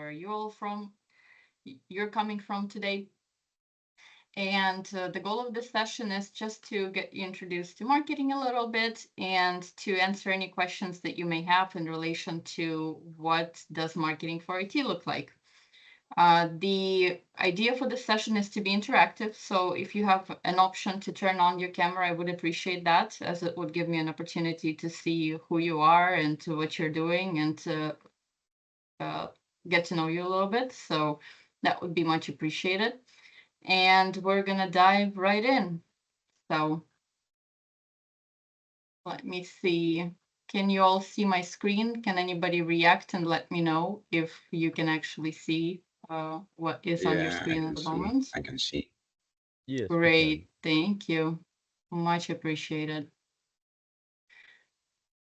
where you're coming from today. And the goal of this session is just to get you introduced to marketing a little bit and to answer any questions that you may have in relation to what does marketing for IT look like. The idea for this session is to be interactive. So if you have an option to turn on your camera, I would appreciate that, as it would give me an opportunity to see who you are and to what you're doing and to get to know you a little bit. So that would be much appreciated. And we're gonna dive right in. So let me see. Can you all see my screen? Can anybody react and let me know if you can actually see what is on your Yeah, I screen at can the see. moment? I can see. Yes, we can. Great, thank you. Much appreciated.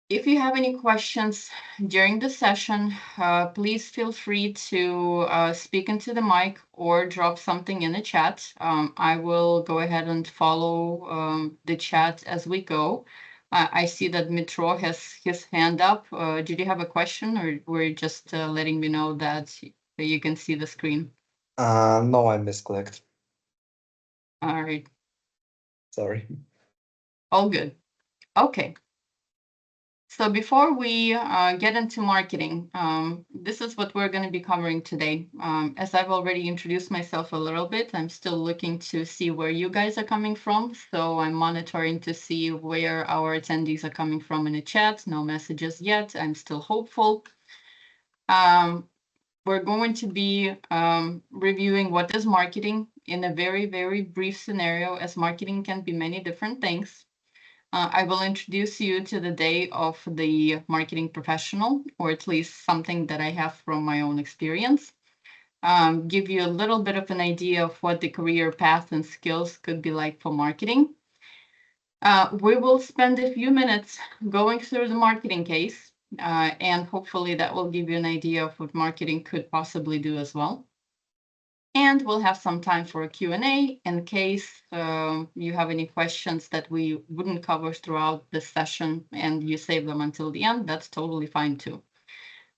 If you have any questions during the session, please feel free to speak into the mic or drop something in the chat. I will go ahead and follow the chat as we go. I see that Mitro has his hand up. Did you have a question, or were you just letting me know that you can see the screen? No, I misclicked. All right. Sorry. All good. Okay. So before we get into marketing, this is what we're going to be covering today. As I've already introduced myself a little bit, I'm still looking to see where you guys are coming from. So I'm monitoring to see where our attendees are coming from in the chat. No messages yet. I'm still hopeful. We're going to be reviewing what is marketing in a very, very brief scenario, as marketing can be many different things. I will introduce you to the day of the marketing professional, or at least something that I have from my own experience. Give you a little bit of an idea of what the career path and skills could be like for marketing. We will spend a few minutes going through the marketing case, and hopefully that will give you an idea of what marketing could possibly do as well. And we'll have some time for a Q&A in case you have any questions that we wouldn't cover throughout the session and you save them until the end. That's totally fine too.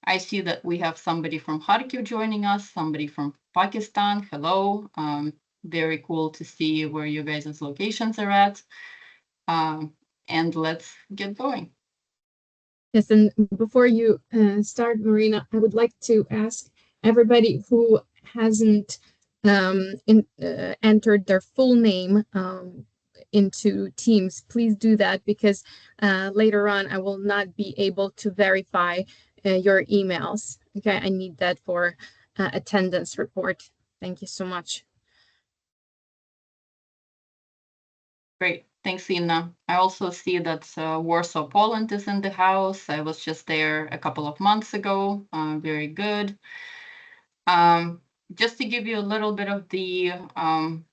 I see that we have somebody from Kharkiv joining us, somebody from Pakistan. Hello. Very cool to see where you guys' locations are at. And let's get going. Yes, and before you start, Marina, I would like to ask everybody who hasn't entered their full name into Teams, please do that, because later on I will not be able to verify your emails. Okay, I need that for attendance report. Thank you so much. Great. Thanks, Inna. I also see that Warsaw, Poland is in the house. I was just there a couple of months ago. Very good. Just to give you a little bit of the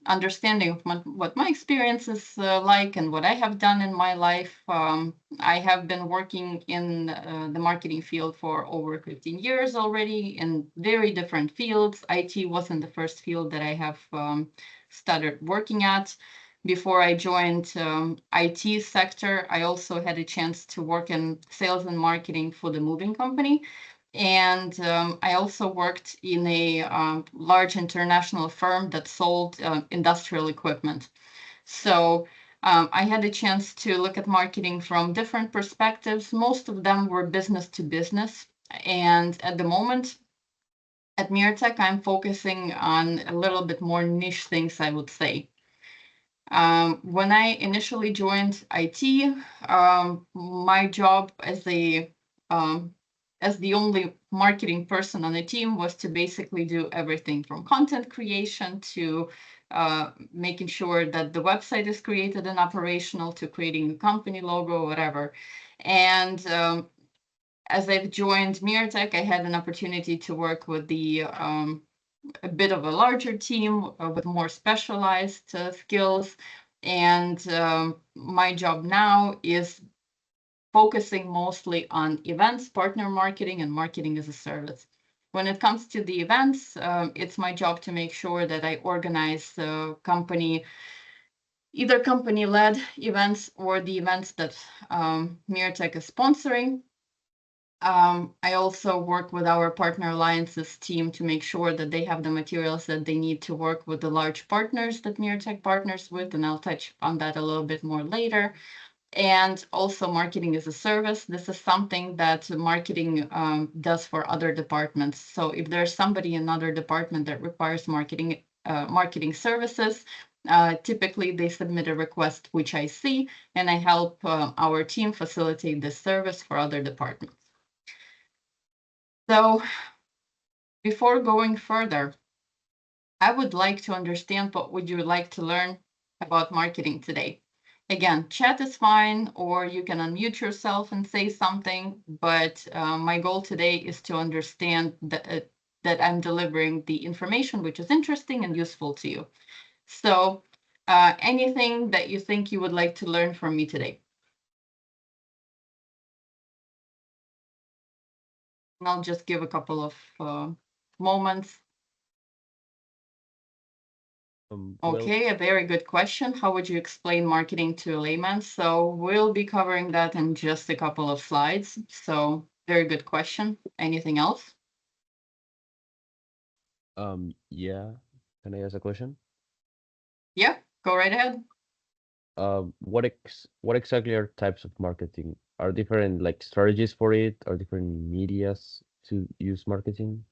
understanding of what my experience is like and what I have done in my life. I have been working in the marketing field for over 15 years already in very different fields. IT wasn't the first field that I have started working at. Before I joined IT sector, I also had a chance to work in sales and marketing for the moving company. And I also worked in a large international firm that sold industrial equipment. So I had a chance to look at marketing from different perspectives. Most of them were business to business. And at the moment, at Miratech, I'm focusing on a little bit more niche things, I would say. When I initially joined IT, my job as the only marketing person on the team was to basically do everything from content creation to making sure that the website is created and operational to creating a company logo, whatever. And as I've joined Miratech, I had an opportunity to work with a bit of a larger team with more specialized skills. And my job now is focusing mostly on events, partner marketing, and marketing as a service. When it comes to the events, it's my job to make sure that I organize either company-led events or the events that Miratech is sponsoring. I also work with our partner alliances team to make sure that they have the materials that they need to work with the large partners that Miratech partners with, and I'll touch on that a little bit more later. And also marketing as a service. This is something that marketing does for other departments. So if there's somebody in another department that requires marketing services, typically they submit a request, which I see, and I help our team facilitate this service for other departments. So before going further, I would like to understand what would you like to learn about marketing today. Again, chat is fine, or you can unmute yourself and say something, but my goal today is to understand that I'm delivering the information which is interesting and useful to you. So anything that you think you would like to learn from me today? And I'll just give a couple of moments. Okay, a very good question. How would you explain marketing to a layman? So we'll be covering that in just a couple of slides. So very good question. Anything else? Yeah. Can I ask a question? Yeah, go right ahead. What exactly are types of marketing? Are different like strategies for it? Are different medias to use marketing?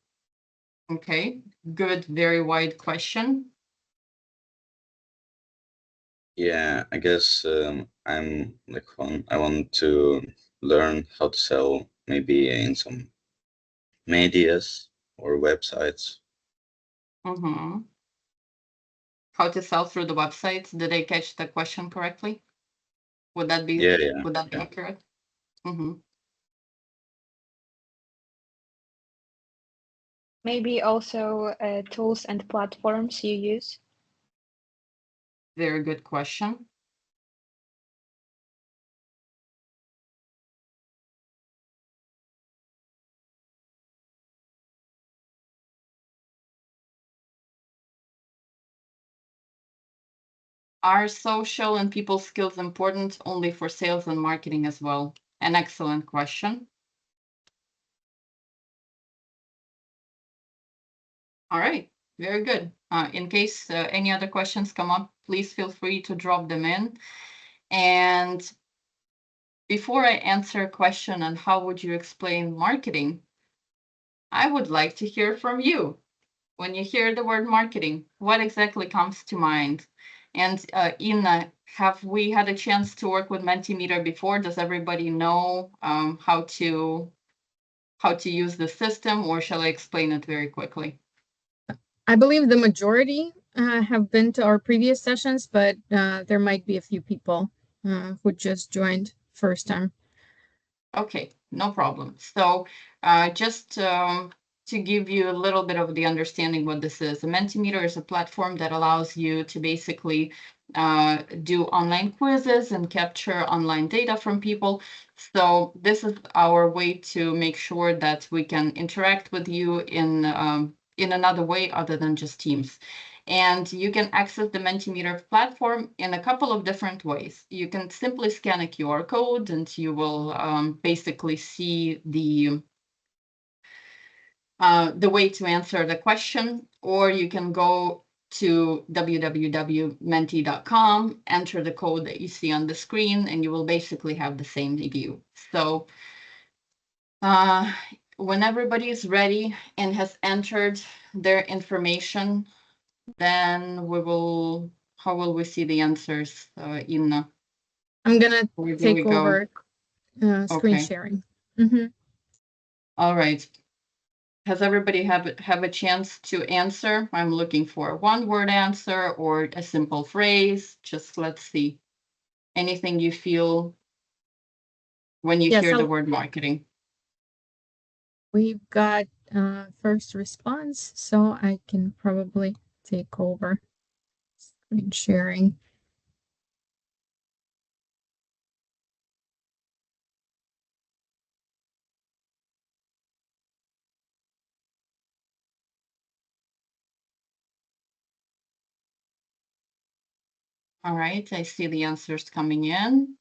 Okay, good, very wide question. Yeah, I guess I'm like fun. I want to learn how to sell maybe in some medias or websites. Mm-hmm. How to sell through the websites? Did I catch the question correctly? Would that be Yeah. accurate? Mm-hmm. Maybe also tools and platforms you use. Very good question. Are social and people skills important only for sales and marketing as well? An excellent question. All right, very good. In case any other questions come up, please feel free to drop them in. And before I answer a question on how would you explain marketing, I would like to hear from you. When you hear the word marketing, what exactly comes to mind? And Ina, have we had a chance to work with Mentimeter before? Does everybody know how to use the system, or shall I explain it very quickly? I believe the majority have been to our previous sessions, but there might be a few people who just joined first time. Okay, no problem. So just to give you a little bit of the understanding what this is, a Mentimeter is a platform that allows you to basically do online quizzes and capture online data from people. So this is our way to make sure that we can interact with you in another way other than just Teams. And you can access the Mentimeter platform in a couple of different ways. You can simply scan a QR code and you will basically see the way to answer the question, or you can go to www.menti.com, enter the code that you see on the screen, and you will basically have the same view. So when everybody is ready and has entered their information, then how will we see the answers, Inna? I'm gonna Where do take we go? over screen Okay. sharing. Mm-hmm. All right. Has everybody have a chance to answer? I'm looking for a one-word answer or a simple phrase. Just let's see. Anything you feel when you Yes, hear the word marketing. we've got first response, so I can probably take over screen sharing. All right, I see the answers coming in.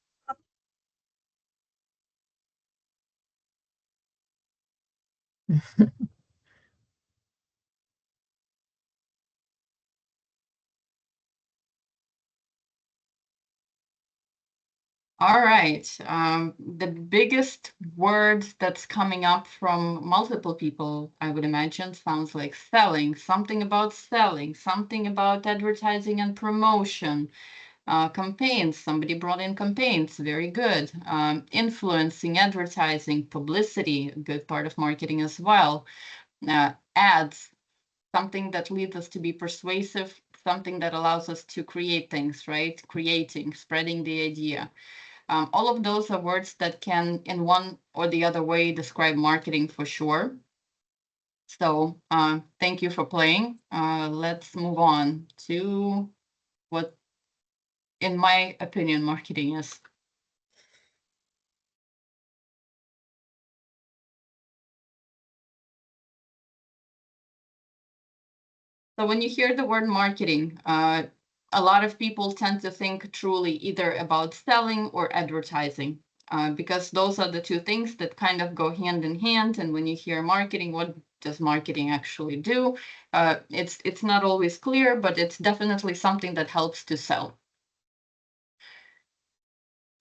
All right. The biggest word that's coming up from multiple people, I would imagine, sounds like selling, something about advertising and promotion, campaigns. Somebody brought in campaigns. Very good. Influencing, advertising, publicity, a good part of marketing as well. Ads, something that leads us to be persuasive, something that allows us to create things, right? Creating, spreading the idea. All of those are words that can, in one or the other way, describe marketing for sure. So thank you for playing. Let's move on to what, in my opinion, marketing is. So when you hear the word marketing, a lot of people tend to think truly either about selling or advertising, because those are the two things that kind of go hand in hand. And when you hear marketing, what does marketing actually do? It's not always clear, but it's definitely something that helps to sell.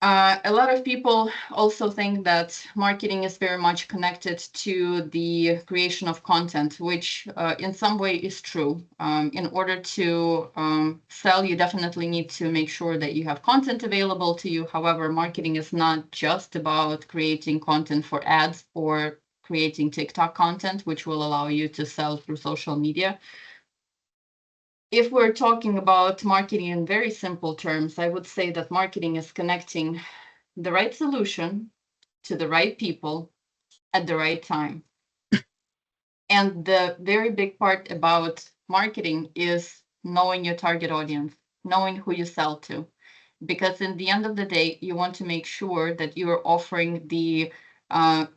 A lot of people also think that marketing is very much connected to the creation of content, which in some way is true. In order to sell, you definitely need to make sure that you have content available to you. However, marketing is not just about creating content for ads or creating TikTok content, which will allow you to sell through social media. If we're talking about marketing in very simple terms, I would say that marketing is connecting the right solution to the right people at the right time. And the very big part about marketing is knowing your target audience, knowing who you sell to. Because in the end of the day, you want to make sure that you're offering the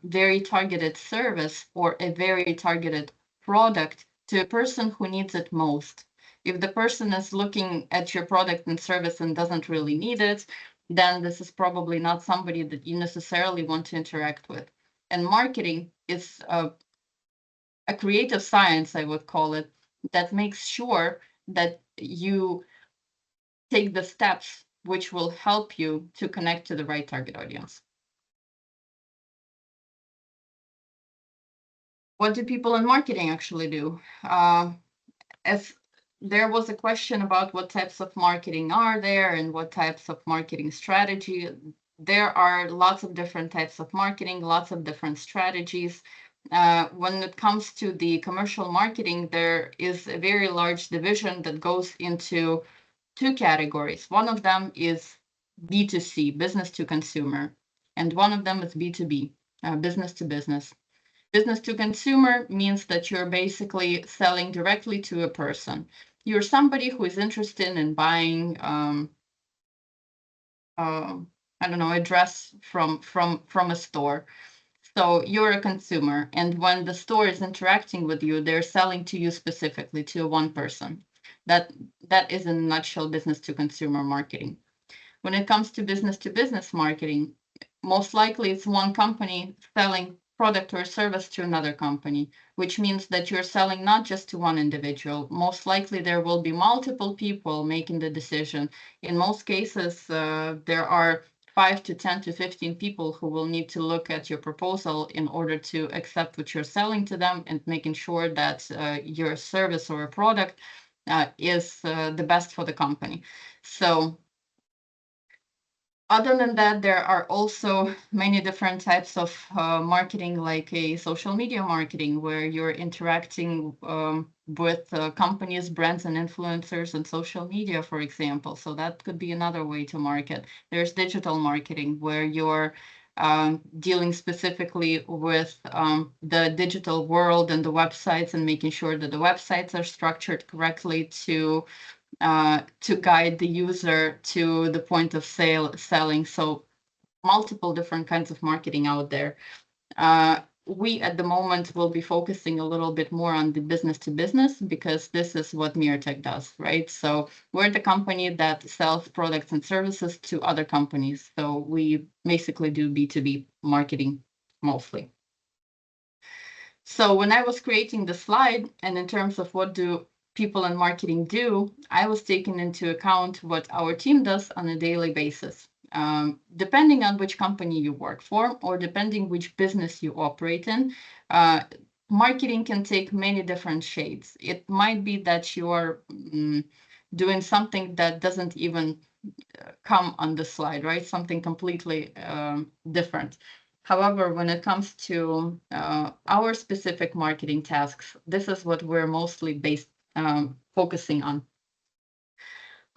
very targeted service or a very targeted product to a person who needs it most. If the person is looking at your product and service and doesn't really need it, then this is probably not somebody that you necessarily want to interact with. And marketing is a creative science, I would call it, that makes sure that you take the steps which will help you to connect to the right target audience. What do people in marketing actually do? As there was a question about what types of marketing are there and what types of marketing strategy. There are lots of different types of marketing, lots of different strategies. When it comes to the commercial marketing, there is a very large division that goes into two categories. One of them is B2C, business to consumer, and one of them is B2B, business to business. Business to consumer means that you're basically selling directly to a person. You're somebody who is interested in buying, I don't know, a dress from a store. So you're a consumer, and when the store is interacting with you, they're selling to you specifically, to one person. That is in a nutshell business to consumer marketing. When it comes to business marketing, most likely it's one company selling product or service to another company, which means that you're selling not just to one individual. Most likely there will be multiple people making the decision. In most cases, there are 5 to 10 to 15 people who will need to look at your proposal in order to accept what you're selling to them and making sure that your service or a product is the best for the company. So other than that, there are also many different types of marketing, like a social media marketing, where you're interacting with companies, brands, and influencers on social media, for example. So that could be another way to market. There's digital marketing, where you're dealing specifically with the digital world and the websites and making sure that the websites are structured correctly to guide the user to the point of selling. So multiple different kinds of marketing out there. We at the moment will be focusing a little bit more on the business to business, because this is what Miratech does, right? So we're the company that sells products and services to other companies. So we basically do B2B marketing mostly. So when I was creating the slide, and in terms of what do people in marketing do, I was taking into account what our team does on a daily basis. Depending on which company you work for, or depending which business you operate in, marketing can take many different shades. It might be that you are doing something that doesn't even come on the slide, right? Something completely different. However, when it comes to our specific marketing tasks, this is what we're mostly focusing on.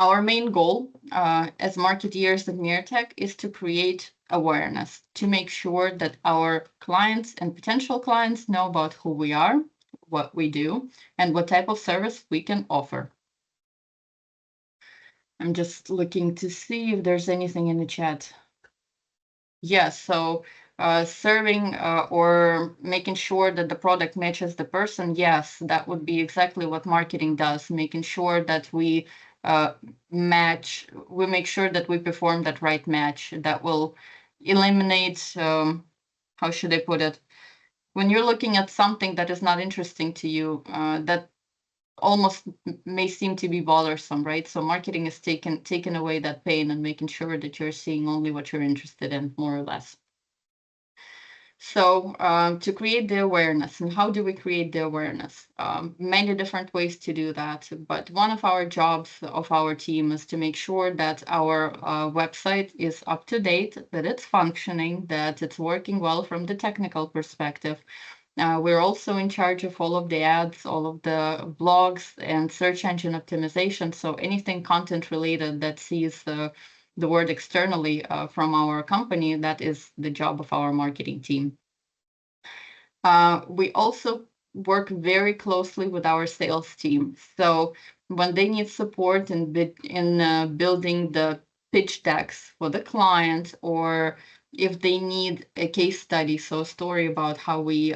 Our main goal as marketeers at Miratech is to create awareness, to make sure that our clients and potential clients know about who we are, what we do, and what type of service we can offer. I'm just looking to see if there's anything in the chat. Yes, so serving or making sure that the product matches the person, yes, that would be exactly what marketing does, making sure that we make sure that we perform that right match that will eliminate, how should I put it? When you're looking at something that is not interesting to you, that almost may seem to be bothersome, right? So marketing is taking away that pain and making sure that you're seeing only what you're interested in, more or less. So to create the awareness, and how do we create the awareness? Many different ways to do that, but one of our jobs of our team is to make sure that our website is up to date, that it's functioning, that it's working well from the technical perspective. We're also in charge of all of the ads, all of the blogs and search engine optimization. So anything content related that sees the word externally from our company, that is the job of our marketing team. We also work very closely with our sales team. So when they need support in building the pitch decks for the client, or if they need a case study, so a story about how we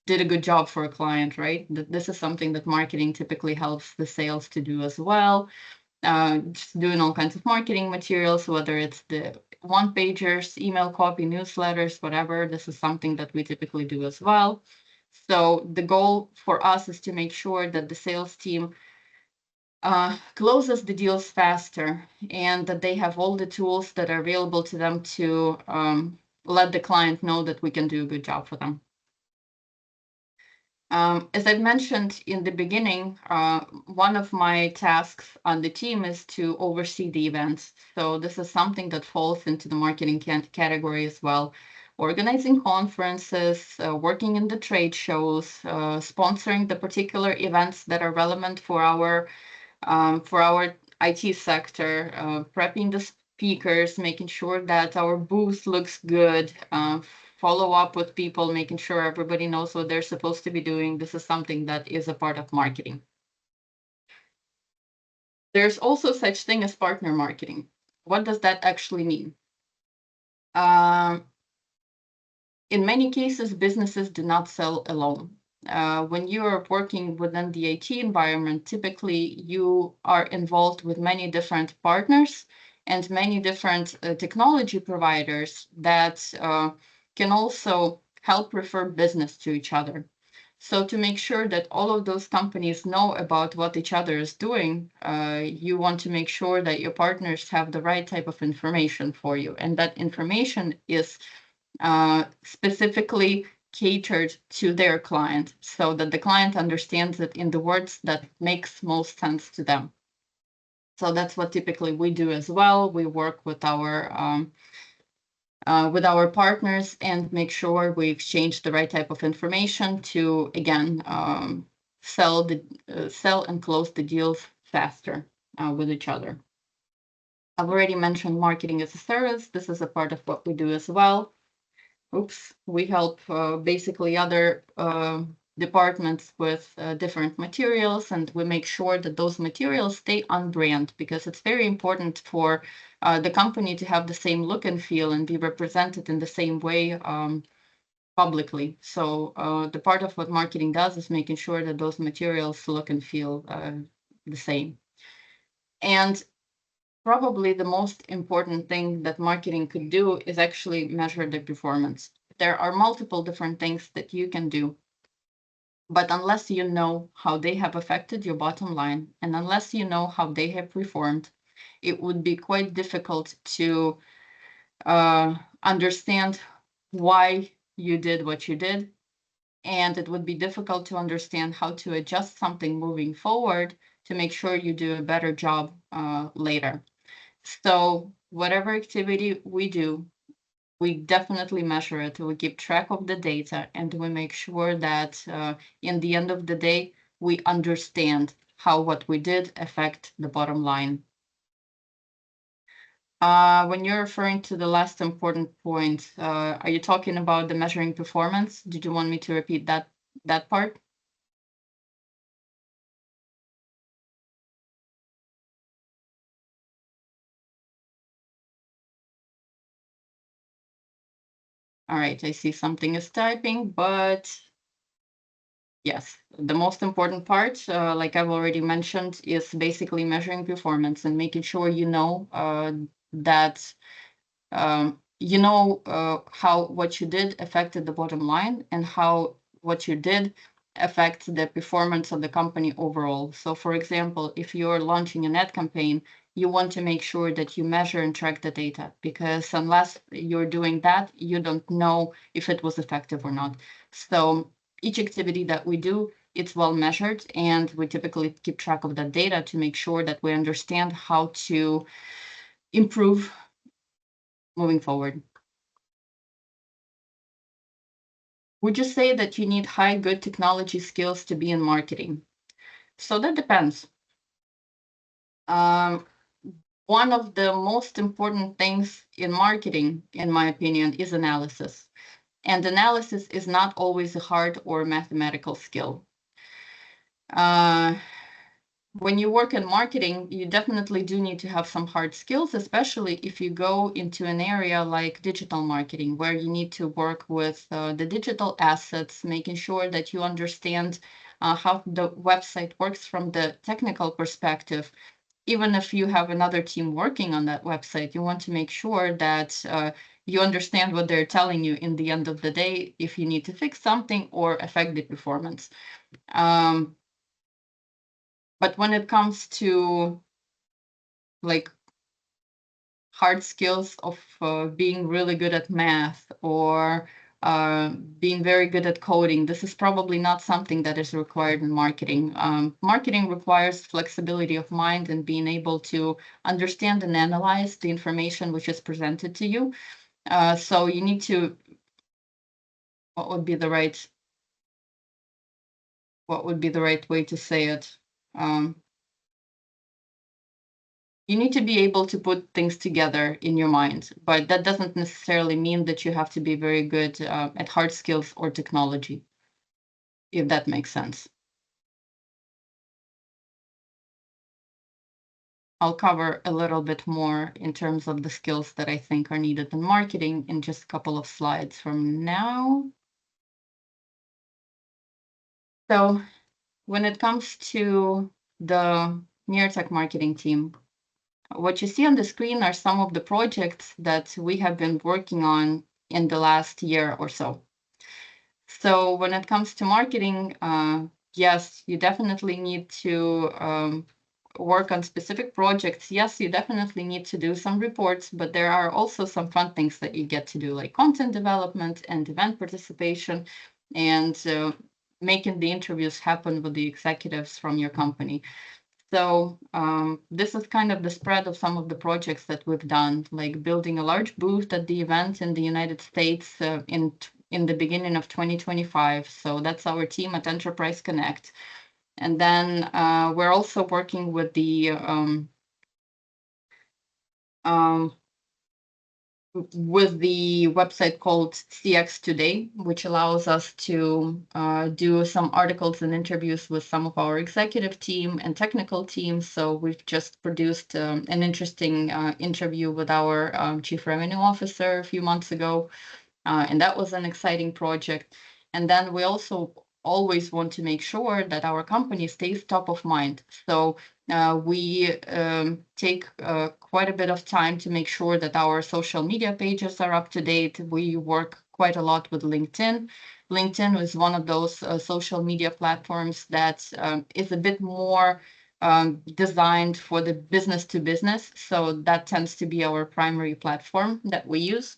did a good job for a client, right? This is something that marketing typically helps the sales to do as well. Just doing all kinds of marketing materials, whether it's the one-pagers, email copy, newsletters, whatever. This is something that we typically do as well. So the goal for us is to make sure that the sales team closes the deals faster, and that they have all the tools that are available to them to let the client know that we can do a good job for them. As I mentioned in the beginning, one of my tasks on the team is to oversee the events. So this is something that falls into the marketing category as well. Organizing conferences, working in the trade shows, sponsoring the particular events that are relevant for our IT sector, prepping the speakers, making sure that our booth looks good, follow up with people, making sure everybody knows what they're supposed to be doing. This is something that is a part of marketing. There's also such thing as partner marketing. What does that actually mean? In many cases, businesses do not sell alone. When you are working within the IT environment, typically you are involved with many different partners and many different technology providers that can also help refer business to each other. So to make sure that all of those companies know about what each other is doing, you want to make sure that your partners have the right type of information for you, and that information is specifically catered to their client, so that the client understands it in the words that makes most sense to them. So that's what typically we do as well. We work with our partners and make sure we exchange the right type of information to, again, sell and close the deals faster with each other. I've already mentioned marketing as a service. This is a part of what we do as well. We help basically other departments with different materials, and we make sure that those materials stay on brand, because it's very important for the company to have the same look and feel and be represented in the same way publicly. So the part of what marketing does is making sure that those materials look and feel the same. And probably the most important thing that marketing could do is actually measure the performance. There are multiple different things that you can do But unless you know how they have affected your bottom line, and unless you know how they have performed, it would be quite difficult to understand why you did what you did. And it would be difficult to understand how to adjust something moving forward to make sure you do a better job later. So whatever activity we do, we definitely measure it. We keep track of the data, and we make sure that in the end of the day, we understand how what we did affect the bottom line. When you're referring to the last important point, are you talking about the measuring performance? Did you want me to repeat that part? All right, I see something is typing, but yes, the most important part, like I've already mentioned, is basically measuring performance and making sure you know that how what you did affected the bottom line and how what you did affect the performance of the company overall. So for example, if you're launching an ad campaign, you want to make sure that you measure and track the data, because unless you're doing that, you don't know if it was effective or not. So each activity that we do, it's well measured, and we typically keep track of that data to make sure that we understand how to improve moving forward. Would you say that you need high good technology skills to be in marketing? So that depends. One of the most important things in marketing, in my opinion, is analysis. And analysis is not always a hard or mathematical skill. When you work in marketing, you definitely do need to have some hard skills, especially if you go into an area like digital marketing, where you need to work with the digital assets, making sure that you understand how the website works from the technical perspective. Even if you have another team working on that website, you want to make sure that you understand what they're telling you in the end of the day, if you need to fix something or affect the performance. But when it comes to like hard skills of being really good at math or being very good at coding, this is probably not something that is required in marketing. Marketing requires flexibility of mind and being able to understand and analyze the information which is presented to you. So you need to, what would be the right way to say it? You need to be able to put things together in your mind, but that doesn't necessarily mean that you have to be very good at hard skills or technology, if that makes sense. I'll cover a little bit more in terms of the skills that I think are needed in marketing in just a couple of slides from now. So when it comes to the Miratech marketing team, what you see on the screen are some of the projects that we have been working on in the last year or so. So when it comes to marketing, yes, you definitely need to work on specific projects. Yes, you definitely need to do some reports, but there are also some fun things that you get to do, like content development and event participation, and making the interviews happen with the executives from your company. So this is kind of the spread of some of the projects that we've done, like building a large booth at the event in the United States in the beginning of 2025. So that's our team at Enterprise Connect. And then we're also working with the website called CX Today, which allows us to do some articles and interviews with some of our executive team and technical teams. So we've just produced an interesting interview with our Chief Revenue Officer a few months ago, and that was an exciting project. And then we also always want to make sure that our company stays top of mind. So we take quite a bit of time to make sure that our social media pages are up to date. We work quite a lot with LinkedIn. LinkedIn is one of those social media platforms that is a bit more designed for the business to business. So that tends to be our primary platform that we use.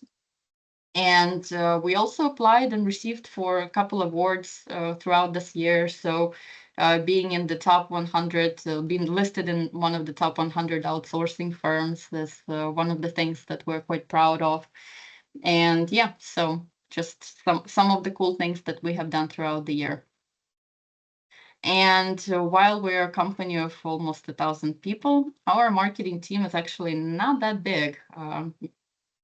And we also applied and received for a couple of awards throughout this year. So being in the top 100, being listed in one of the top 100 outsourcing firms is one of the things that we're quite proud of. And yeah, so just some of the cool things that we have done throughout the year. And while we're a company of almost 1,000 people, our marketing team is actually not that big.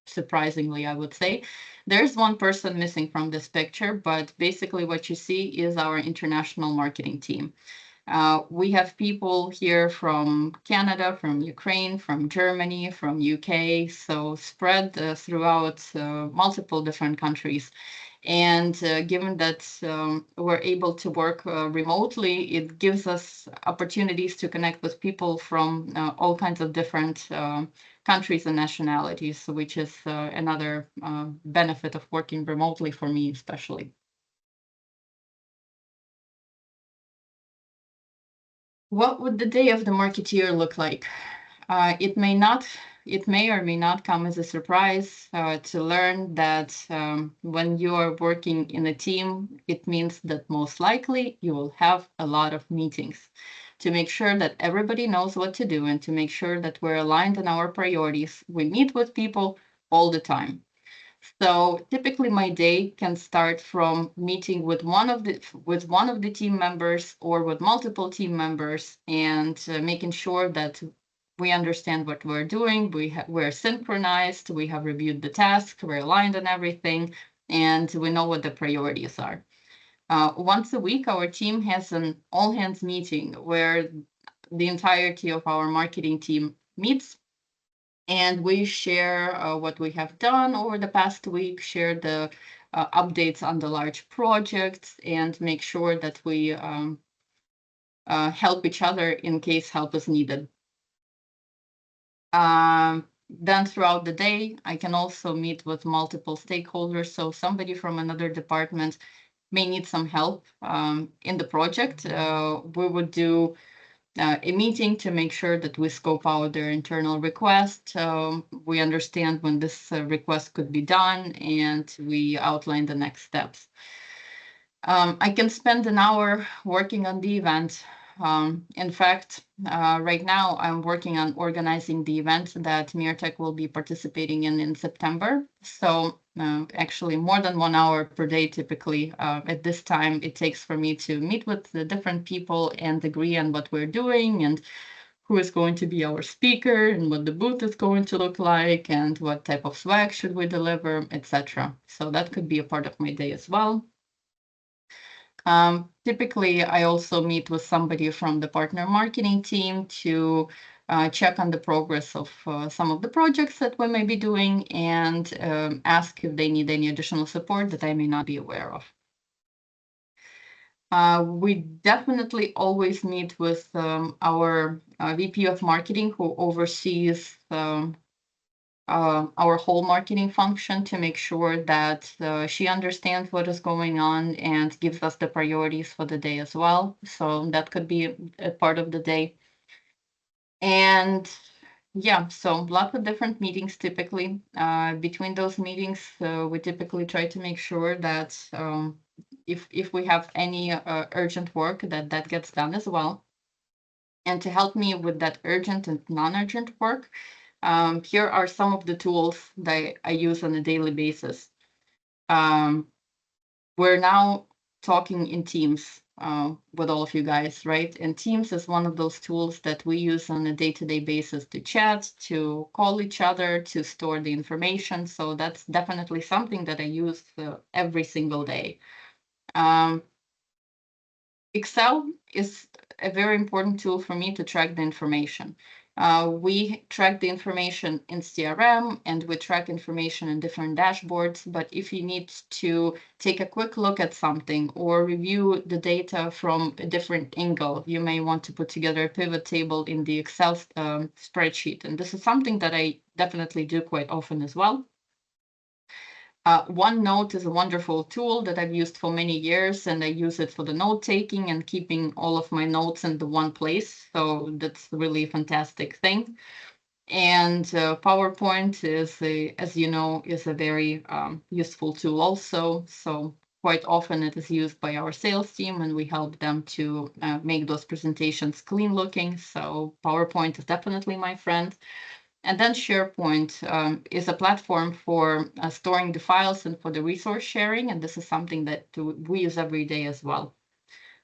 Surprisingly, I would say. There's one person missing from this picture, but basically what you see is our international marketing team. We have people here from Canada, from Ukraine, from Germany, from UK, so spread throughout multiple different countries. And given that we're able to work remotely, it gives us opportunities to connect with people from all kinds of different countries and nationalities, which is another benefit of working remotely for me, especially. What would the day of the marketeer look like? It may or may not come as a surprise to learn that when you are working in a team, it means that most likely you will have a lot of meetings to make sure that everybody knows what to do and to make sure that we're aligned in our priorities. We meet with people all the time. So typically my day can start from meeting with one of the team members or with multiple team members and making sure that we understand what we're doing, we're synchronized, we have reviewed the tasks, we're aligned on everything, and we know what the priorities are. Once a week, our team has an all-hands meeting where the entirety of our marketing team meets, and we share what we have done over the past week, share the updates on the large projects, and make sure that we help each other in case help is needed. Then throughout the day, I can also meet with multiple stakeholders. So somebody from another department may need some help in the project. We would do a meeting to make sure that we scope out their internal request. We understand when this request could be done, and we outline the next steps. I can spend an hour working on the event. In fact, right now I'm working on organizing the event that Miratech will be participating in September. So actually more than 1 hour per day typically at this time it takes for me to meet with the different people and agree on what we're doing and who is going to be our speaker and what the booth is going to look like and what type of swag should we deliver, etc. So that could be a part of my day as well. Typically, I also meet with somebody from the partner marketing team to check on the progress of some of the projects that we may be doing and ask if they need any additional support that I may not be aware of. We definitely always meet with our VP of marketing who oversees our whole marketing function to make sure that she understands what is going on and gives us the priorities for the day as well. So that could be a part of the day. And yeah, so lots of different meetings typically. Between those meetings, we typically try to make sure that if we have any urgent work, that gets done as well. And to help me with that urgent and non-urgent work, here are some of the tools that I use on a daily basis. We're now talking in Teams with all of you guys, right? And Teams is one of those tools that we use on a day-to-day basis to chat, to call each other, to store the information. So that's definitely something that I use every single day. Excel is a very important tool for me to track the information. We track the information in CRM and we track information in different dashboards. But if you need to take a quick look at something or review the data from a different angle, you may want to put together a pivot table in the Excel spreadsheet. And this is something that I definitely do quite often as well. OneNote is a wonderful tool that I've used for many years, and I use it for the note taking and keeping all of my notes in the one place. So that's really a fantastic thing. And PowerPoint is, as you know, is a very useful tool also. So quite often it is used by our sales team, and we help them to make those presentations clean looking. So PowerPoint is definitely my friend. And then SharePoint is a platform for storing the files and for the resource sharing. And this is something that we use every day as well.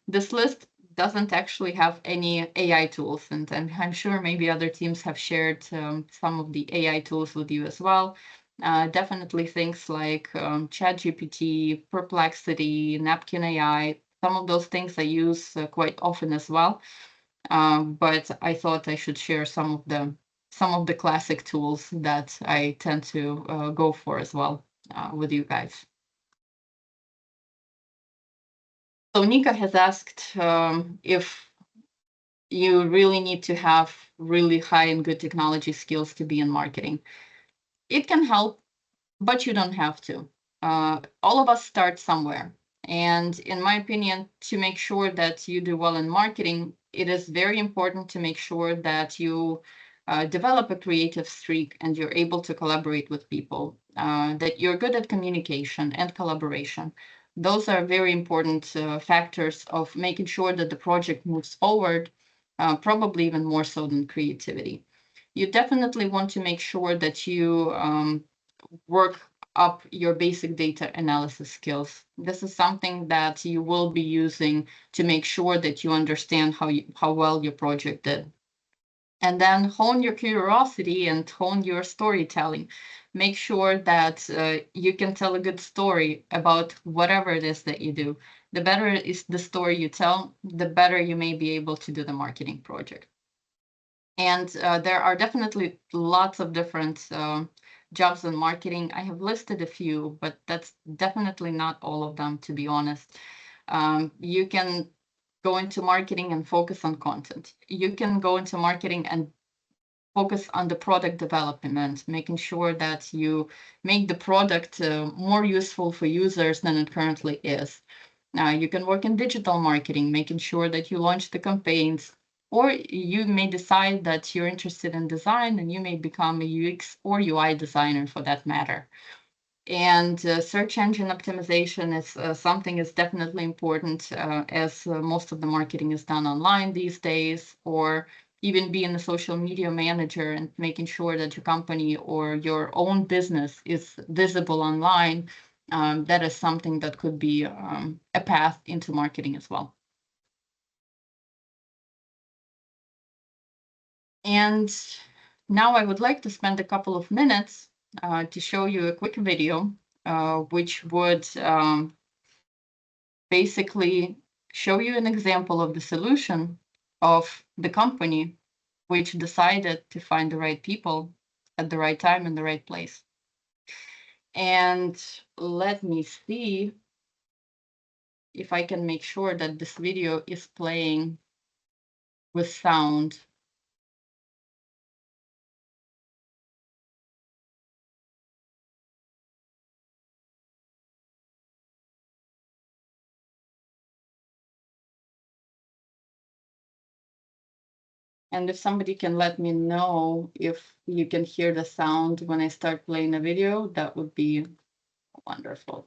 This list doesn't actually have any AI tools, and I'm sure maybe other teams have shared some of the AI tools with you as well. Definitely things like ChatGPT, Perplexity, Napkin AI. Some of those things I use quite often as well. But I thought I should share some of the classic tools that I tend to go for as well with you guys. So Nika has asked if you really need to have really high and good technology skills to be in marketing. It can help, but you don't have to. All of us start somewhere. And in my opinion, to make sure that you do well in marketing, it is very important to make sure that you develop a creative streak and you're able to collaborate with people, that you're good at communication and collaboration. Those are very important factors of making sure that the project moves forward, probably even more so than creativity. You definitely want to make sure that you work up your basic data analysis skills. This is something that you will be using to make sure that you understand how well your project did. And then hone your curiosity and hone your storytelling. Make sure that you can tell a good story about whatever it is that you do. The better is the story you tell, the better you may be able to do the marketing project. And there are definitely lots of different jobs in marketing. I have listed a few, but that's definitely not all of them, to be honest. You can go into marketing and focus on content. You can go into marketing and focus on the product development, making sure that you make the product more useful for users than it currently is. You can work in digital marketing, making sure that you launch the campaigns, or you may decide that you're interested in design and you may become a UX or UI designer for that matter. And search engine optimization is something is definitely important as most of the marketing is done online these days, or even being a social media manager and making sure that your company or your own business is visible online. That is something that could be a path into marketing as well. And now I would like to spend a couple of minutes to show you a quick video, which would basically show you an example of the solution of the company which decided to find the right people at the right time in the right place. And let me see if I can make sure that this video is playing with sound. And if somebody can let me know if you can hear the sound when I start playing the video, that would be wonderful.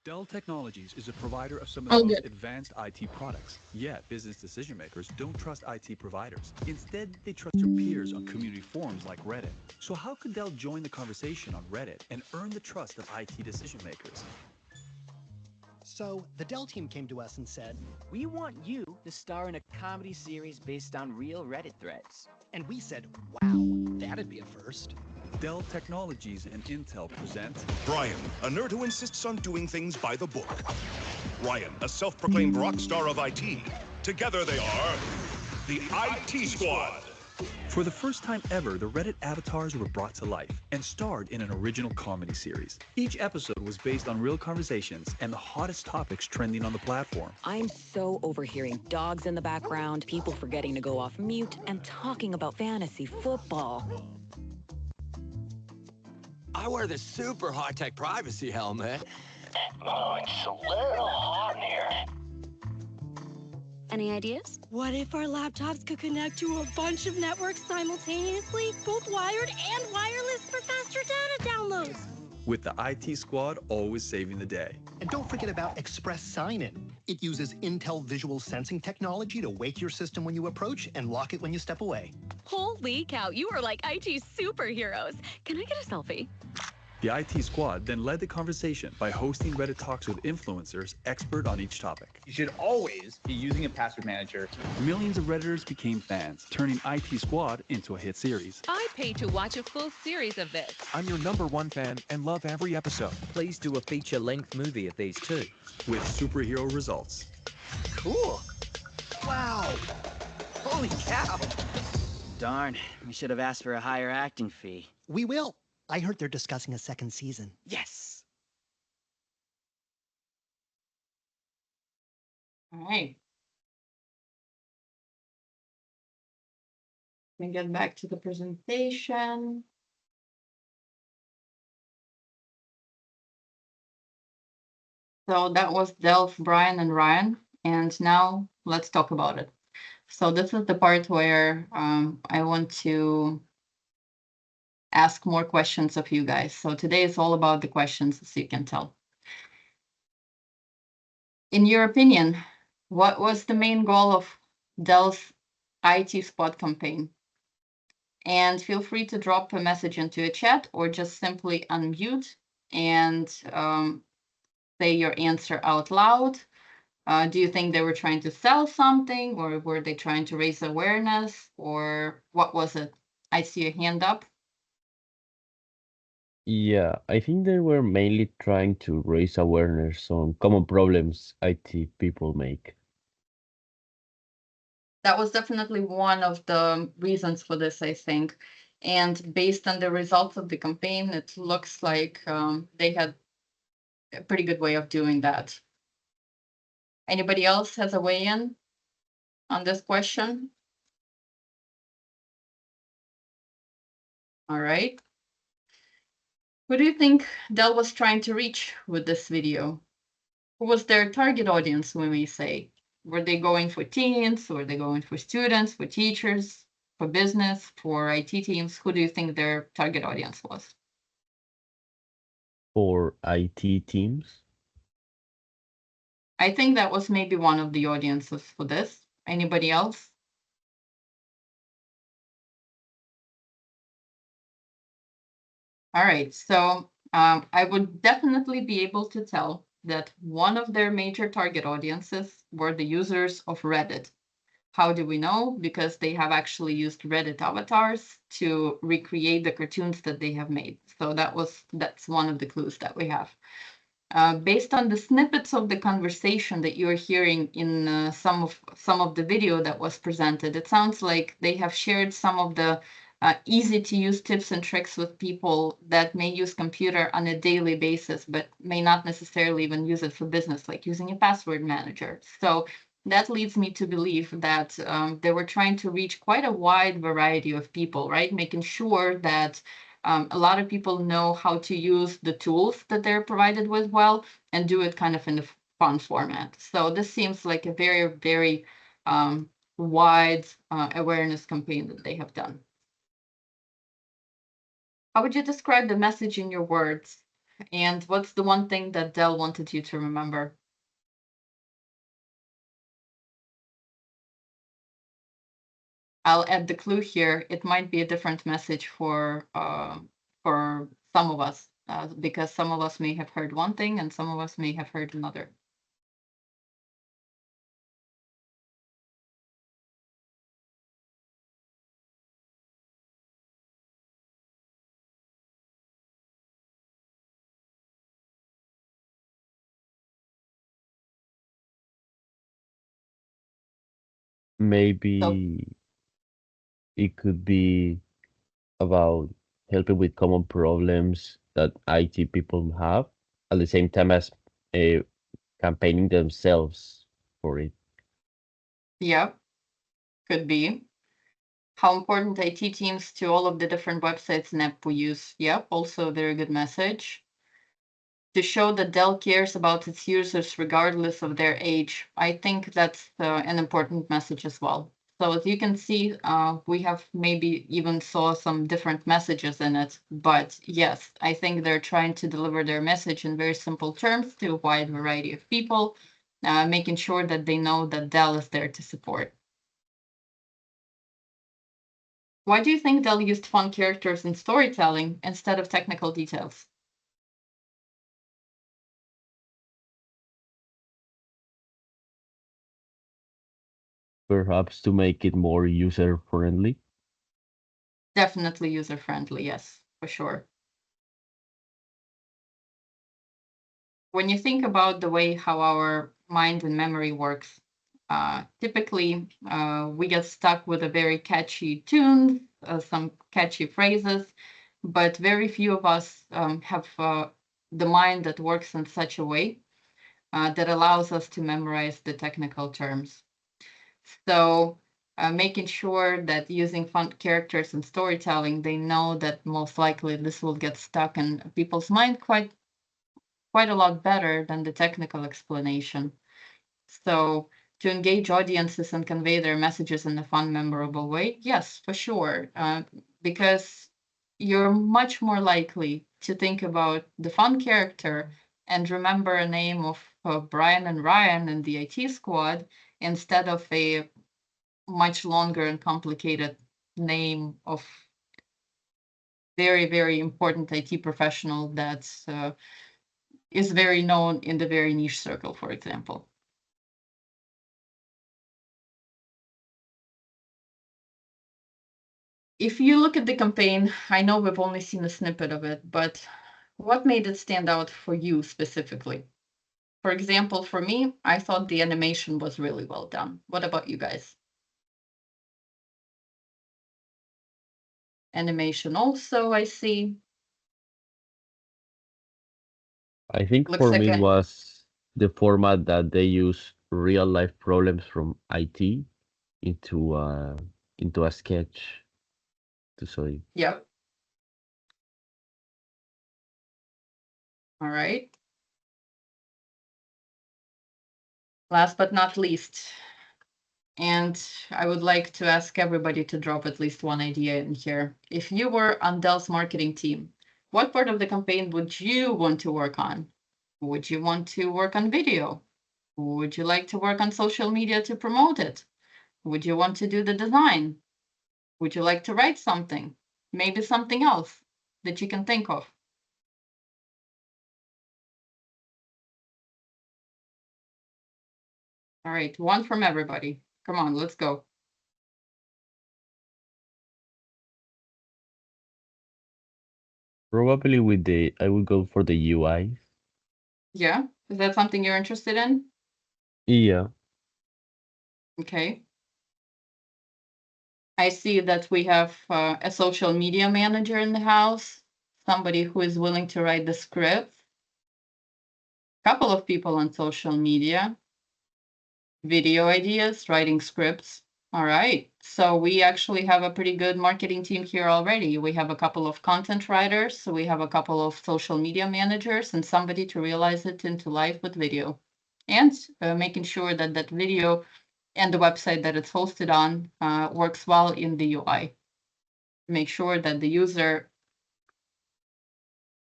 Dell Technologies is a provider of some of All the most good. advanced IT products. Yet, business decision makers don't trust IT providers. Instead, they trust their peers on community forums like Reddit. So how could Dell join the conversation on Reddit and earn the trust of IT decision makers? So the Dell team came to us and said, "We want you to star in a comedy series based on real Reddit threads." and we said, wow, that'd be a first. Dell Technologies and Intel present Brian, a nerd who insists on doing things by the book. Ryan, a self-proclaimed rock star of IT. Together they are the IT Squad. For the first time ever, the Reddit avatars were brought to life and starred in an original comedy series. Each episode was based on real conversations and the hottest topics trending on the platform. I'm so overhearing dogs in the background, people forgetting to go off mute, and talking about fantasy football. I wear the super high-tech privacy helmet. Oh, it's a little hot in here. Any ideas? What if our laptops could connect to a bunch of networks simultaneously, both wired and wireless for faster data downloads? With the IT squad always saving the day. And don't forget about Express Sign-In. It uses Intel visual sensing technology to wake your system when you approach and lock it when you step away. Holy cow, you are like IT superheroes. Can I get a selfie? The IT squad then led the conversation by hosting Reddit talks with influencers expert on each topic. You should always be using a password manager. Millions of Redditors became fans, turning IT Squad into a hit series. I paid to watch a full series of this. I'm your #1 fan and love every episode. Please do a feature-length movie of these too. With superhero results. Cool. Wow. Holy cow. Darn, we should have asked for a higher acting fee. We will. I heard they're discussing a second season. Yes. All right. Let me get back to the presentation. So that was Delph, Brian, and Ryan. And now let's talk about it. So this is the part where I want to ask more questions of you guys. So today is all about the questions, as you can tell. In your opinion, what was the main goal of Dell's IT Spot campaign? And feel free to drop a message into a chat or just simply unmute and say your answer out loud. Do you think they were trying to sell something, or were they trying to raise awareness, or what was it? I see a hand up. Yeah, I think they were mainly trying to raise awareness on common problems IT people make. That was definitely one of the reasons for this, I think. And based on the results of the campaign, it looks like they had a pretty good way of doing that. Anybody else has a weigh in on this question? All right. Who do you think Dell was trying to reach with this video? Who was their target audience, we may say? Were they going for teens? Were they going for students, for teachers, for business, for IT teams? Who do you think their target audience was? For IT teams? I think that was maybe one of the audiences for this. Anybody else? All right, so I would definitely be able to tell that one of their major target audiences were the users of Reddit. How do we know? Because they have actually used Reddit avatars to recreate the cartoons that they have made. So that's one of the clues that we have. Based on the snippets of the conversation that you're hearing in some of the video that was presented, it sounds like they have shared some of the easy to use tips and tricks with people that may use computer on a daily basis, but may not necessarily even use it for business, like using a password manager. So that leads me to believe that they were trying to reach quite a wide variety of people, right? Making sure that a lot of people know how to use the tools that they're provided with well and do it kind of in a fun format. So this seems like a very, very wide awareness campaign that they have done. How would you describe the message in your words? And what's the one thing that Dell wanted you to remember? I'll add the clue here. It might be a different message for some of us, because some of us may have heard one thing and some of us may have heard another. Maybe it could be about helping with common problems that IT people have, at the same time as campaigning themselves for it. Yeah, could be. How important IT teams to all of the different websites and app we use. Yep, also a very good message. To show that Dell cares about its users regardless of their age. I think that's an important message as well. So as you can see, we have maybe even saw some different messages in it, but yes, I think they're trying to deliver their message in very simple terms to a wide variety of people, making sure that they know that Dell is there to support. Why do you think Dell used fun characters in storytelling instead of technical details? Perhaps to make it more user friendly. Definitely user-friendly, yes, for sure. When you think about the way how our mind and memory works, typically we get stuck with a very catchy tune, some catchy phrases, but very few of us have the mind that works in such a way that allows us to memorize the technical terms. So making sure that using fun characters and storytelling, they know that most likely this will get stuck in people's mind quite a lot better than the technical explanation. So to engage audiences and convey their messages in a fun, memorable way, yes, for sure, because you're much more likely to think about the fun character and remember a name of Brian and Ryan in the IT squad instead of a much longer and complicated name of very, very important IT professional that's is very known in the very niche circle, for example. If you look at the campaign, I know we've only seen a snippet of it, but what made it stand out for you specifically? For example, for me, I thought the animation was really well done. What about you guys? Animation also, I see. I think Looks for like me it a was the format that they use real life problems from IT into into a sketch to show. Yep. All right. Last but not least, and I would like to ask everybody to drop at least one idea in here. If you were on Dell's marketing team, what part of the campaign would you want to work on? Would you want to work on video? Would you like to work on social media to promote it? Would you want to do the design? Would you like to write something? Maybe something else that you can think of. All right, one from everybody. Come on, let's go. Probably with the I would go for the UI. Yeah, is that something you're interested in? Yeah. Okay. I see that we have a social media manager in the house, somebody who is willing to write the script. A couple of people on social media, video ideas, writing scripts. All right. So we actually have a pretty good marketing team here already. We have a couple of content writers, so we have a couple of social media managers, and somebody to realize it into life with video, and making sure that that video and the website that it's hosted on works well in the UI. Make sure that the user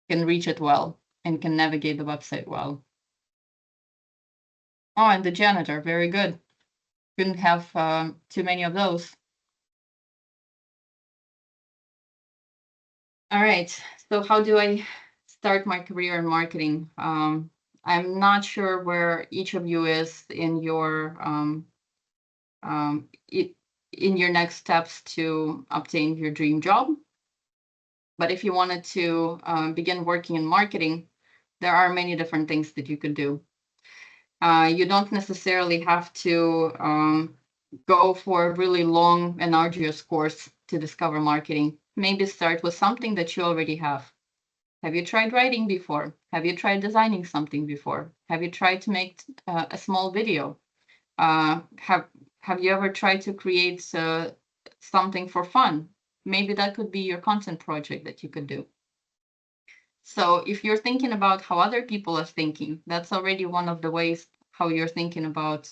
can reach it well and can navigate the website well. Oh, and the janitor, very good. Couldn't have too many of those. All right, so how do I start my career in marketing? I'm not sure where each of you is in your in your next steps to obtain your dream job. But if you wanted to begin working in marketing, there are many different things that you could do. You don't necessarily have to go for a really long and arduous course to discover marketing. Maybe start with something that you already have. Have you tried writing before? Have you tried designing something before? Have you tried to make a small video? Have you ever tried to create something for fun. Maybe that could be your content project that you could do. So if you're thinking about how other people are thinking, that's already one of the ways how you're thinking about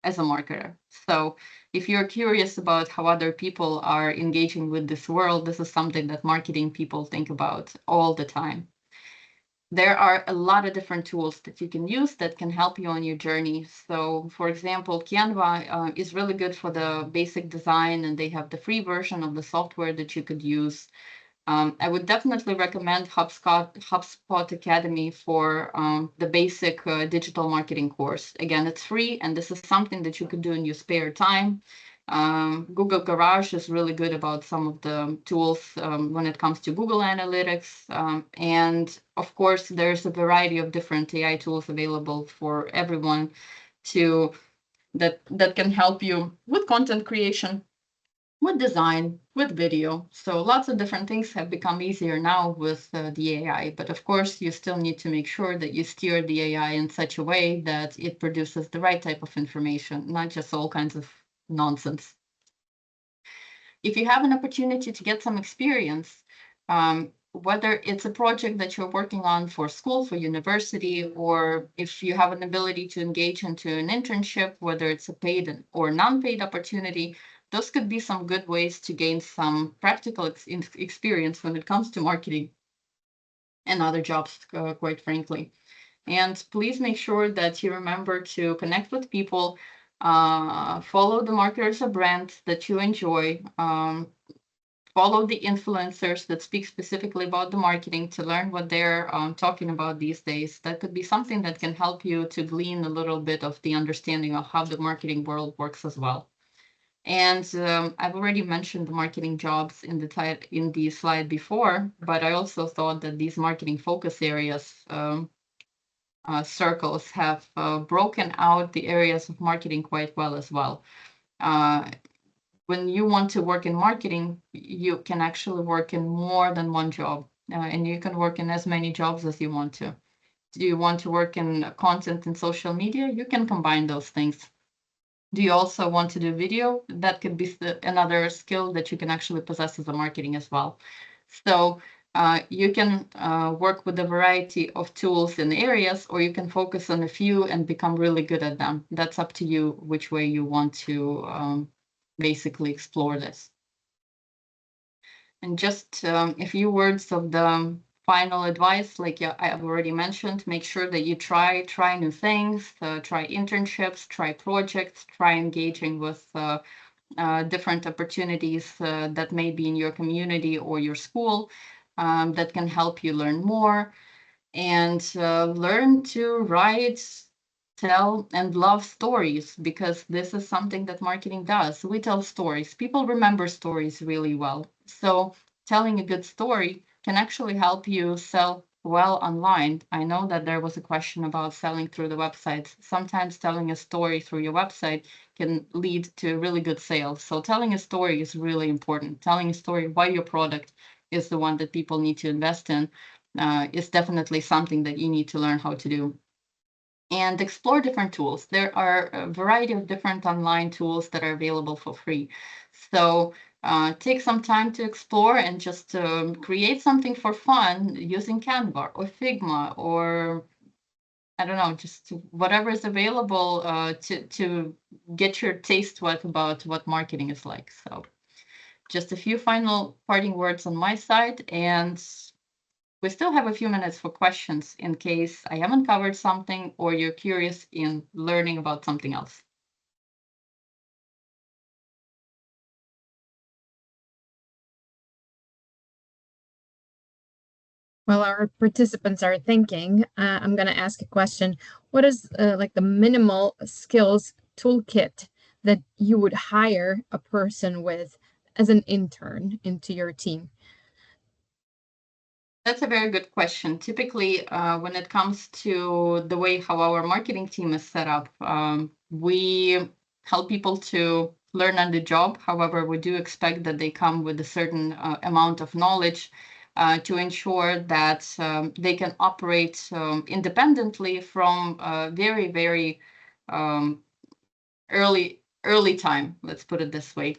as a marketer. So if you're curious about how other people are engaging with this world, this is something that marketing people think about all the time. There are a lot of different tools that you can use that can help you on your journey. So for example, Canva is really good for the basic design, and they have the free version of the software that you could use. I would definitely recommend HubSpot Academy for the basic digital marketing course. Again, it's free, and this is something that you could do in your spare time. Google Garage is really good about some of the tools when it comes to Google Analytics. And of course, there's a variety of different AI tools available for everyone that can help you with content creation, with design, with video. So lots of different things have become easier now with the AI, but of course you still need to make sure that you steer the AI in such a way that it produces the right type of information, not just all kinds of nonsense. If you have an opportunity to get some experience, whether it's a project that you're working on for school, for university, or if you have an ability to engage into an internship, whether it's a paid or non-paid opportunity, those could be some good ways to gain some practical experience when it comes to marketing and other jobs, quite frankly. And please make sure that you remember to connect with people, follow the marketers or brands that you enjoy, follow the influencers that speak specifically about the marketing to learn what they're talking about these days. That could be something that can help you to glean a little bit of the understanding of how the marketing world works as well. And I've already mentioned the marketing jobs in the slide before, but I also thought that these marketing focus areas circles have broken out the areas of marketing quite well as well. When you want to work in marketing, you can actually work in more than one job, and you can work in as many jobs as you want to. Do you want to work in content and social media? You can combine those things. Do you also want to do video? That could be another skill that you can actually possess as a marketing as well. So you can work with a variety of tools and areas, or you can focus on a few and become really good at them. That's up to you which way you want to basically explore this. And just a few words of the final advice, like I have already mentioned, make sure that you try new things, try internships, try projects, try engaging with different opportunities that may be in your community or your school that can help you learn more, and learn to write, tell, and love stories, because this is something that marketing does. We tell stories. People remember stories really well. So telling a good story can actually help you sell well online. I know that there was a question about selling through the websites. Sometimes telling a story through your website can lead to really good sales. So telling a story is really important. Telling a story why your product is the one that people need to invest in is definitely something that you need to learn how to do. And explore different tools. There are a variety of different online tools that are available for free. So take some time to explore and just create something for fun using Canva or Figma, or I don't know, just whatever is available to get your taste wet about what marketing is like. So just a few final parting words on my side, and we still have a few minutes for questions in case I haven't covered something or you're curious in learning about something else. While our participants are thinking, I'm going to ask a question. What is like the minimal skills toolkit that you would hire a person with as an intern into your team? That's a very good question. Typically, when it comes to the way how our marketing team is set up, we help people to learn on the job. However, we do expect that they come with a certain amount of knowledge to ensure that they can operate independently from very, very early time. Let's put it this way.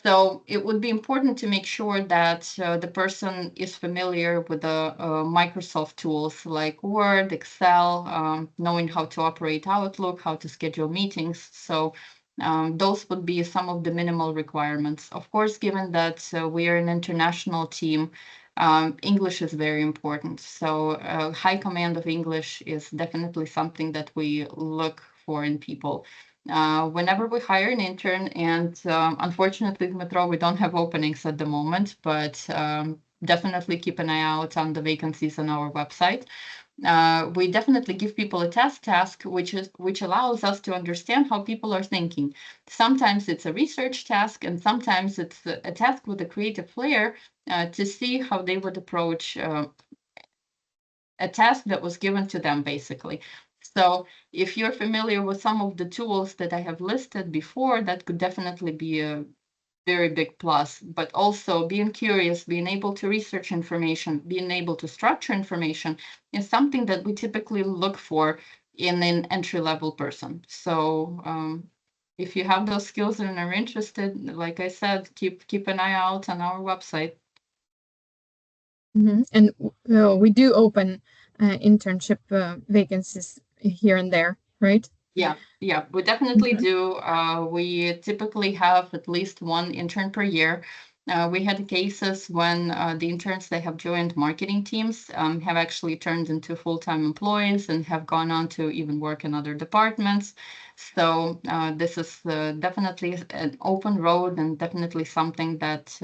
So it would be important to make sure that the person is familiar with the Microsoft tools like Word, Excel, knowing how to operate Outlook, how to schedule meetings. So those would be some of the minimal requirements. Of course, given that we are an international team, English is very important. So high command of English is definitely something that we look for in people. Whenever we hire an intern, and unfortunately, Dmitro, we don't have openings at the moment, but definitely keep an eye out on the vacancies on our website. We definitely give people a task, which allows us to understand how people are thinking. Sometimes it's a research task, and sometimes it's a task with a creative flair to see how they would approach a task that was given to them, basically. So if you're familiar with some of the tools that I have listed before, that could definitely be a very big plus. But also being curious, being able to research information, being able to structure information is something that we typically look for in an entry-level person. So if you have those skills and are interested, like I said, keep an eye out on our website. And we do open internship vacancies here and there, right? Yeah, we definitely do. We typically have at least one intern per year. We had cases when the interns that have joined marketing teams have actually turned into full-time employees and have gone on to even work in other departments. So this is definitely an open road and definitely something that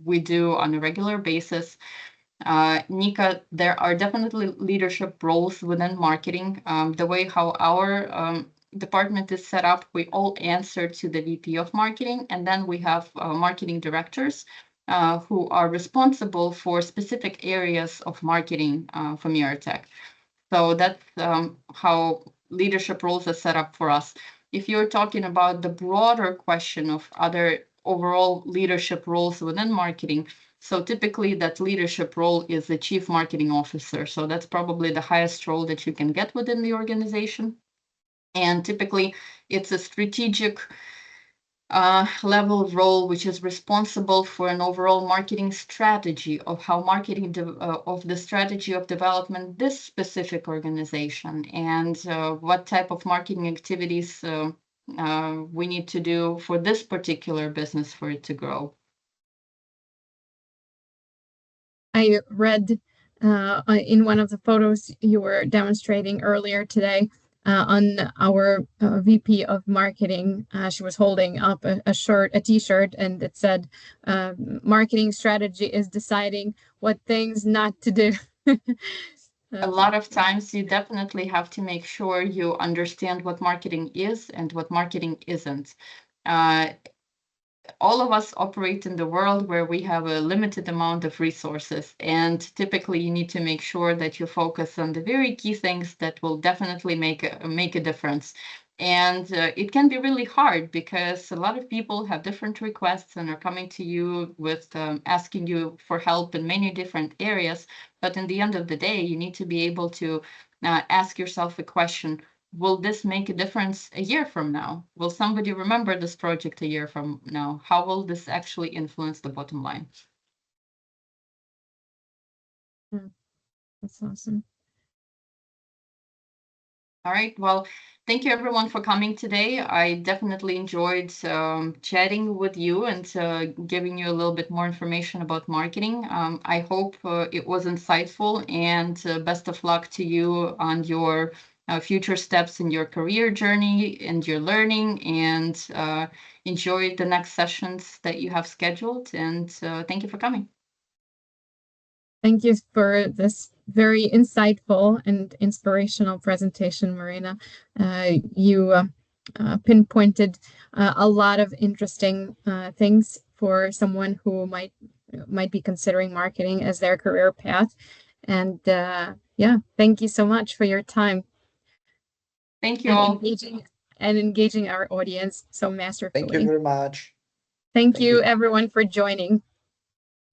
we do on a regular basis. Nika, there are definitely leadership roles within marketing. The way how our department is set up, we all answer to the VP of marketing, and then we have marketing directors who are responsible for specific areas of marketing for Miratech. So that's how leadership roles are set up for us. If you're talking about the broader question of other overall leadership roles within marketing, so typically that leadership role is the chief marketing officer. So that's probably the highest role that you can get within the organization. And typically it's a strategic level role, which is responsible for an overall marketing strategy of how marketing of the strategy of development this specific organization and what type of marketing activities we need to do for this particular business for it to grow. I read in one of the photos you were demonstrating earlier today on our VP of marketing. She was holding up a t-shirt, and it said, marketing strategy is deciding what things not to do. A lot of times you definitely have to make sure you understand what marketing is and what marketing isn't. All of us operate in the world where we have a limited amount of resources, and typically you need to make sure that you focus on the very key things that will definitely make a difference. And it can be really hard because a lot of people have different requests and are coming to you with asking you for help in many different areas. But in the end of the day, you need to be able to ask yourself a question: will this make a difference a year from now? Will somebody remember this project a year from now? How will this actually influence the bottom line? That's awesome. All right. Well, thank you everyone for coming today. I definitely enjoyed chatting with you and giving you a little bit more information about marketing. I hope it was insightful, and best of luck to you on your future steps in your career journey and your learning, and enjoy the next sessions that you have scheduled. And thank you for coming. Thank you for this very insightful and inspirational presentation, Marina. You pinpointed a lot of interesting things for someone who might be considering marketing as their career path. And yeah, thank you so much for your time. Thank you all. Engaging our audience so masterfully. Thank you very much. Thank you, everyone, for joining.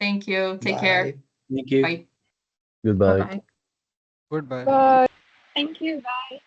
Thank you. Take care. Thank you. Bye. Goodbye. Bye-bye. Goodbye. Bye. Thank you. Bye.